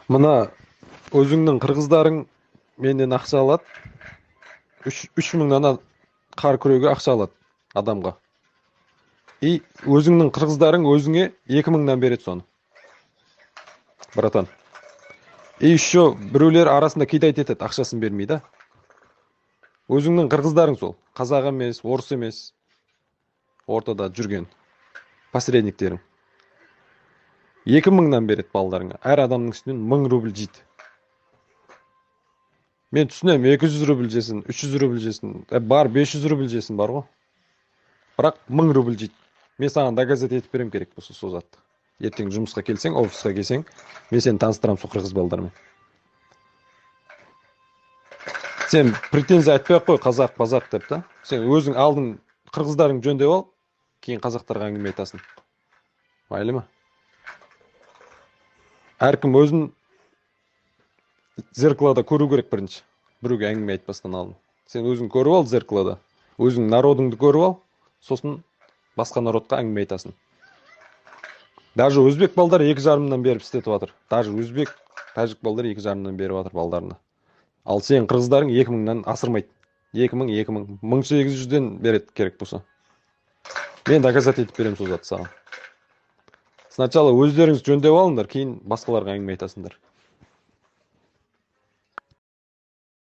Мына өзүңдүн кыргыздарың менден акча алат. 3 миңден кар күрөөгө акча алат адамга. И өзүңдүн кыргыздарың өзүңө 2 миңдан берет сону. Братан. И еще бирөөлөр арасында кидайт этет, акчасын бермей да. Өзүңдүн кыргыздарың сол. Казак эмес, орус эмес. Ортада жүрген посредниктериң. 2 миңдан берет балдарыңа. Әр адамдын үстүнөн 1000 рубль жейт. Мен түсінем, 200 рубль жесін, 300 рубль жесін, бар 500 рубль жесін бар ғой. Бірақ 1000 рубль жейт. Мен саған доказать етіп берем керек болса сол затты. Ертең жұмысқа келсең, офисқа келсең, мен сені таныстырам сол қырғыз балдармен. Сен претензия айтпай ақ қой, қазақ деп та. Сен өзің алдың қырғыздарың жөндеп ал, кейін қазақтарға әңгіме айтасың. Майлы ма? Әркім өзін зеркалада көру керек бірінші. Біреуге әңгіме айтпастан алдын. Сен өзің көріп ал зеркалада. Өзің народыңды көріп ал, сосын басқа народқа әңгіме айтасың. Даже өзбек балдар 2,5 беріп істетіп жатыр. Даже өзбек, тәжік балдар 2,5 беріп жатыр балдарына. Ал сен қырғыздарың 2 мыңнан асырмайды. 2 мың, 1800-ден берет керек болса. Мен доказать етіп берем сол затты саған. Сначала өздеріңіз жөндеп алыңдар, кейін басқаларға әңгіме айтасыңдар.